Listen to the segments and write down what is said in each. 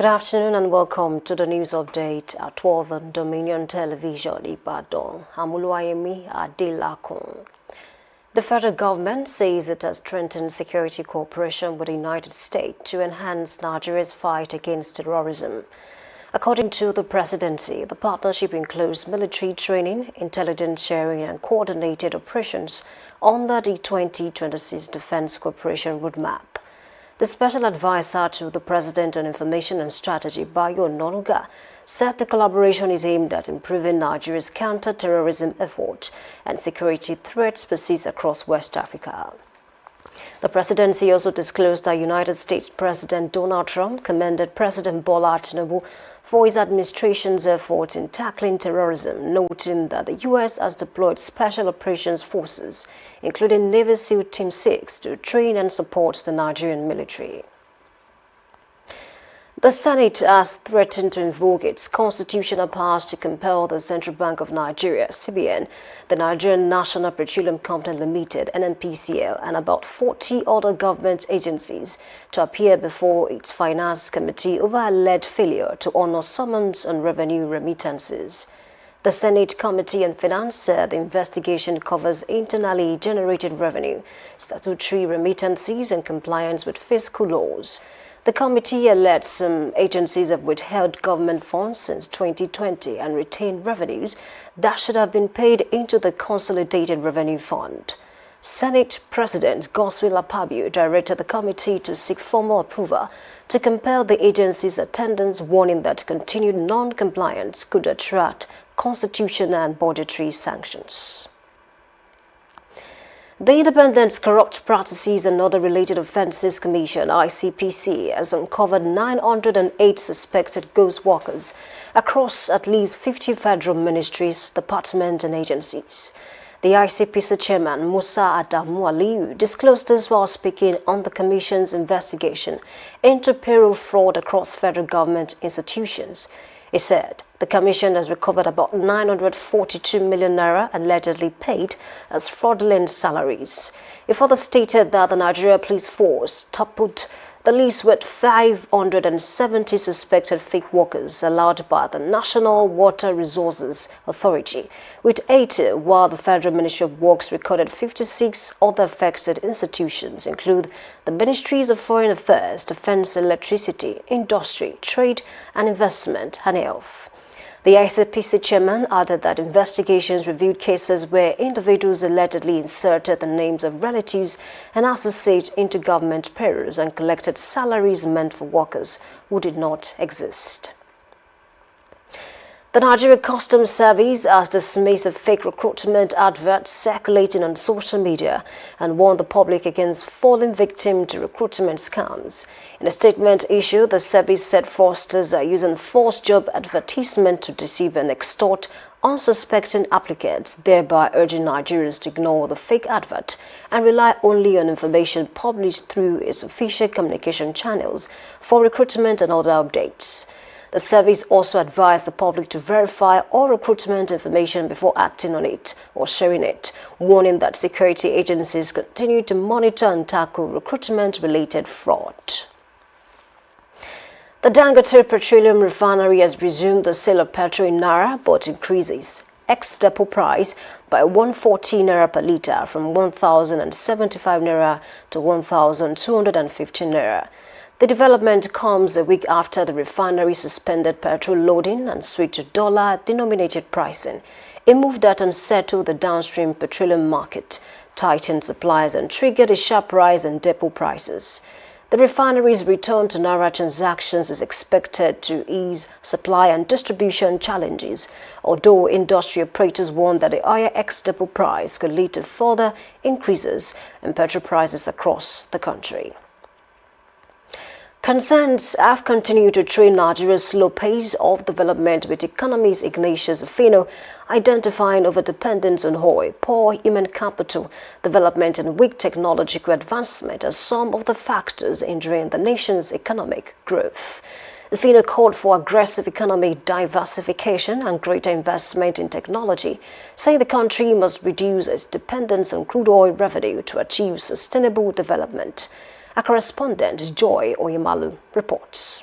Good afternoon and welcome to the news update at 12 on Dominion Television, Ibadan. Amuluayemi Adelakun. The federal government says it has strengthened security cooperation with the United States to enhance Nigeria's fight against terrorism. According to the presidency, the partnership includes military training, intelligence sharing, and coordinated operations under the 2026 Defense Cooperation Roadmap. The special advisor to the President on Information and Strategy, Bayo Ononuga, said the collaboration is aimed at improving Nigeria's counter-terrorism effort and security threats persist across West Africa. The presidency also disclosed that United States President Donald Trump commended President Bola Tinubu for his administration's efforts in tackling terrorism, noting that the U.S. has deployed Special Operations Forces, including Navy SEAL Team 6, to train and support the Nigerian military. The Senate has threatened to invoke its constitutional powers to compel the Central Bank of Nigeria, CBN, the Nigerian National Petroleum Company Limited, NNPCL, and about 40 other government agencies to appear before its Finance Committee over alleged failure to honor summons on revenue remittances. The Senate Committee on Finance said the investigation covers internally generated revenue, statutory remittances, and compliance with fiscal laws. The committee alleged some agencies have withheld government funds since 2020 and retained revenues that should have been paid into the Consolidated Revenue Fund. Senate President Godswill Akpabio directed the committee to seek formal approval to compel the agency's attendance, warning that continued non-compliance could attract constitutional and budgetary sanctions. The Independent Corrupt Practices and Other Related Offences Commission, ICPC, has uncovered 908 suspected ghost workers across at least 50 federal ministries, departments and agencies. The ICPC chairman, Musa Adamu Aliyu, disclosed this while speaking on the Commission's investigation into payroll fraud across federal government institutions. He said the Commission has recovered about 942 million naira allegedly paid as fraudulent salaries. He further stated that the Nigeria Police Force toppled the list with 570 suspected fake workers allowed by the National Water Resources Authority, with 80, while the Federal Ministry of Works recorded 56 other affected institutions, include the Ministries of Foreign Affairs, Defense, Electricity, Industry, Trade and Investment, and Health. The ICPC chairman added that investigations reviewed cases where individuals allegedly inserted the names of relatives and associates into government payrolls and collected salaries meant for workers who did not exist. The Nigeria Customs Service has dismissed a fake recruitment advert circulating on social media and warned the public against falling victim to recruitment scams. In a statement issued, the service said fraudsters are using false job advertisement to deceive and extort unsuspecting applicants, thereby urging Nigerians to ignore the fake advert and rely only on information published through its official communication channels for recruitment and other updates. The service also advised the public to verify all recruitment information before acting on it or sharing it, warning that security agencies continue to monitor and tackle recruitment-related fraud. The Dangote Petroleum Refinery has resumed the sale of petrol in naira but increases ex-depot price by 140 naira per litre from 1,075 naira to 1,215 naira. The development comes a week after the refinery suspended petrol loading and switched to dollar-denominated pricing, a move that unsettled the downstream petroleum market, tightened supplies and triggered a sharp rise in depot prices. The refinery's return to naira transactions is expected to ease supply and distribution challenges, although industry operators warn that the higher ex-depot price could lead to further increases in petrol prices across the country. Concerns have continued to trail Nigeria's slow pace of development, with economist Ignatius Ofino identifying overdependence on oil, poor human capital development and weak technological advancement as some of the factors hindering the nation's economic growth. Ofino called for aggressive economic diversification and greater investment in technology, saying the country must reduce its dependence on crude oil revenue to achieve sustainable development. Our correspondent Joy Oyemalu reports.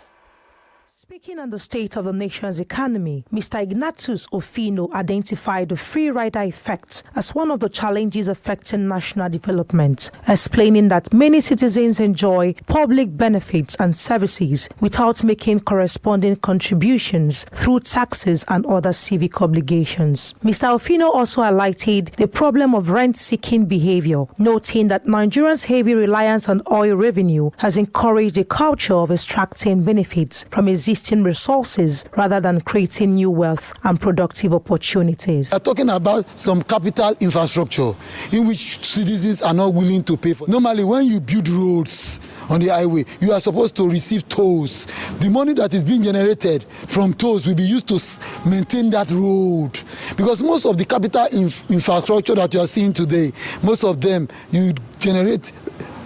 Speaking on the state of the nation's economy, Mr. Ignatius Ofino identified the free rider effect as one of the challenges affecting national development, explaining that many citizens enjoy public benefits and services without making corresponding contributions through taxes and other civic obligations. Mr. Ofino also highlighted the problem of rent-seeking behavior, noting that Nigerians' heavy reliance on oil revenue has encouraged a culture of extracting benefits from existing resources rather than creating new wealth and productive opportunities. We are talking about some capital infrastructure in which citizens are not willing to pay for. Normally, when you build roads on the highway, you are supposed to receive tolls. The money that is being generated from tolls will be used to maintain that road. Because most of the capital infrastructure that you are seeing today, most of them, you generate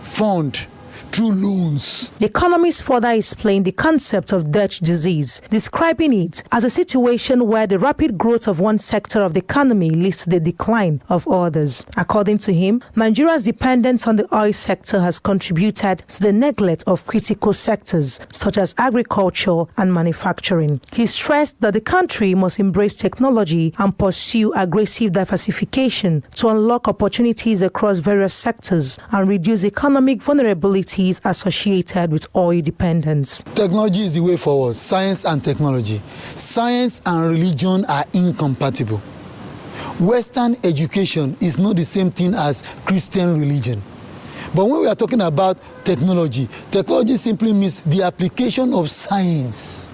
fund through loans. The economist further explained the concept of Dutch disease, describing it as a situation where the rapid growth of one sector of the economy leads to the decline of others. According to him, Nigeria's dependence on the oil sector has contributed to the neglect of critical sectors such as agriculture and manufacturing. He stressed that the country must embrace technology and pursue aggressive diversification to unlock opportunities across various sectors and reduce economic vulnerability associated with oil dependence. Technology is the way forward. Science and technology. Science and religion are incompatible. Western education is not the same thing as Christian religion. But when we are talking about technology, technology simply means the application of science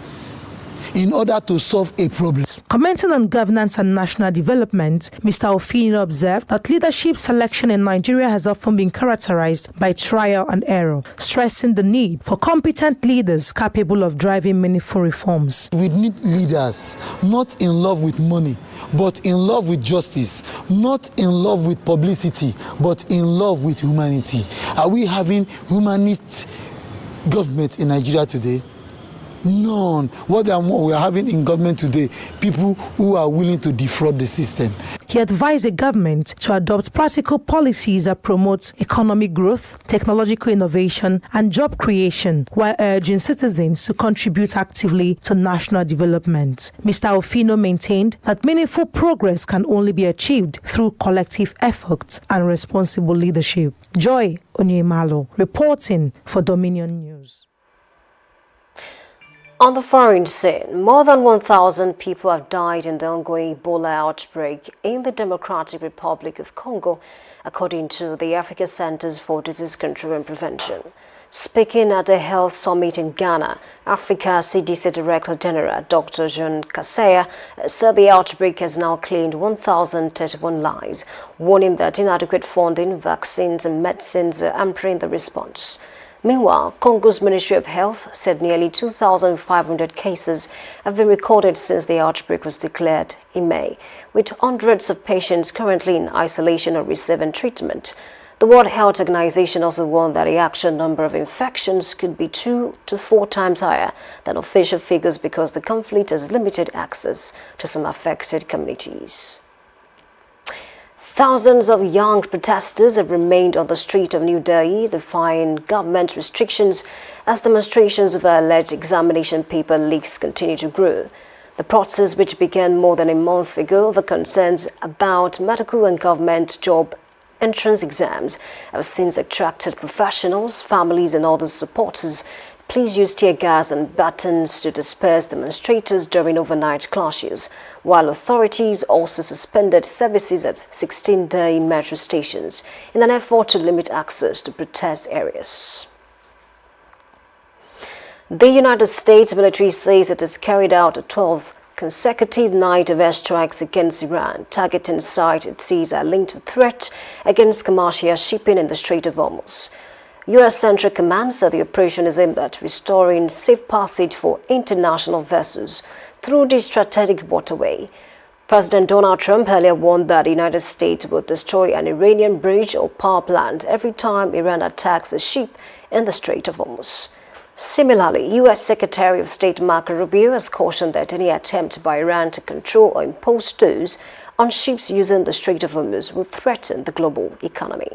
in order to solve a problem. Commenting on governance and national development, Mr. Ofino observed that leadership selection in Nigeria has often been characterized by trial and error, stressing the need for competent leaders capable of driving meaningful reforms. We need leaders not in love with money, but in love with justice, not in love with publicity, but in love with humanity. Are we having humanist government in Nigeria today? None. What we are having in government today, people who are willing to defraud the system. He advised the government to adopt practical policies that promote economic growth, technological innovation, and job creation, while urging citizens to contribute actively to national development. Mr. Ofino maintained that meaningful progress can only be achieved through collective efforts and responsible leadership. Joy Onyemalo, reporting for Dominion News. On the foreign scene, more than 1,000 people have died in the ongoing Ebola outbreak in the Democratic Republic of Congo, according to the Africa Centers for Disease Control and Prevention. Speaking at a health summit in Ghana, Africa CDC Director General Dr. Jean Kaseya said the outbreak has now claimed 1,031 lives, warning that inadequate funding, vaccines and medicines are hampering the response. Meanwhile, Congo's Ministry of Health said nearly 2,500 cases have been recorded since the outbreak was declared in May, with hundreds of patients currently in isolation or receiving treatment. The World Health Organization also warned that the actual number of infections could be 2 to 4 times higher than official figures because the conflict has limited access to some affected communities. Thousands of young protesters have remained on the street of New Delhi, defying government restrictions as demonstrations over alleged examination paper leaks continue to grow. The protest, which began more than a month ago over concerns about medical and government job entrance exams, have since attracted professionals, families and other supporters. Police used tear gas and batons to disperse demonstrators during overnight clashes, while authorities also suspended services at 16 Delhi metro stations in an effort to limit access to protest areas. The United States military says it has carried out a 12th consecutive night of airstrikes against Iran, targeting sites it sees are linked to threat against commercial shipping in the Strait of Hormuz. U.S. Central Command said the operation is aimed at restoring safe passage for international vessels through the strategic waterway. President Donald Trump earlier warned that the United States will destroy an Iranian bridge or power plant every time Iran attacks a ship in the Strait of Hormuz. Similarly, U.S. Secretary of State Marco Rubio has cautioned that any attempt by Iran to control or impose tolls on ships using the Strait of Hormuz will threaten the global economy.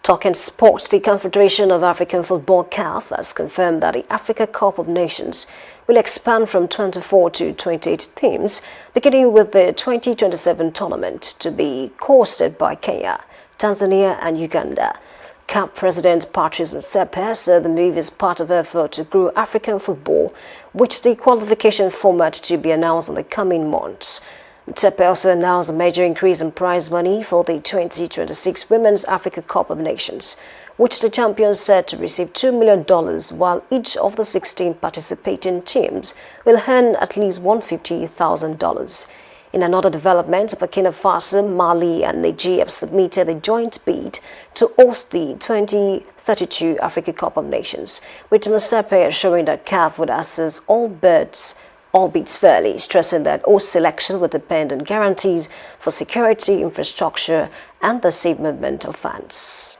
Talking sports, the Confederation of African Football (CAF) has confirmed that the Africa Cup of Nations will expand from 24 to 28 teams, beginning with the 2027 tournament to be hosted by Kenya, Tanzania and Uganda. CAF President Patrice Motsepe said the move is part of effort to grow African football, with the qualification format to be announced in the coming months. Motsepe also announced a major increase in prize money for the 2026 Women's Africa Cup of Nations, which the champions said to receive $2 million, while each of the 16 participating teams will earn at least $150,000. In another development, Burkina Faso, Mali and Niger have submitted a joint bid to host the 2032 Africa Cup of Nations, with Motsepe assuring that CAF would assess all bids fairly, stressing that all selection will depend on guarantees for security, infrastructure and the safe movement of fans.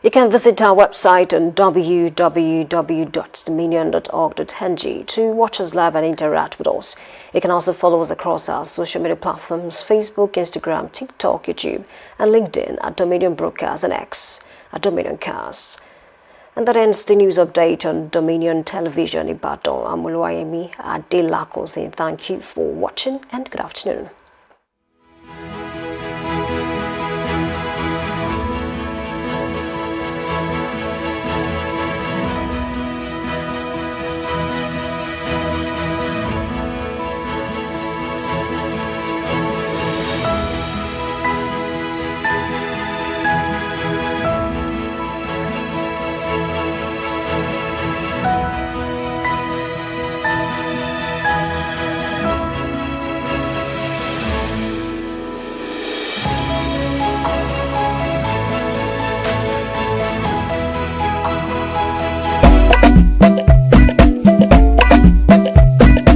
You can visit our website on www.dominion.org.ng to watch us live and interact with us. You can also follow us across our social media platforms: Facebook, Instagram, TikTok, YouTube, and LinkedIn at Dominion Broadcast and X at Dominion Cast. And that ends the news update on Dominion Television Ibadan. I'm Oluwayemi Adelakun saying thank you for watching and good afternoon.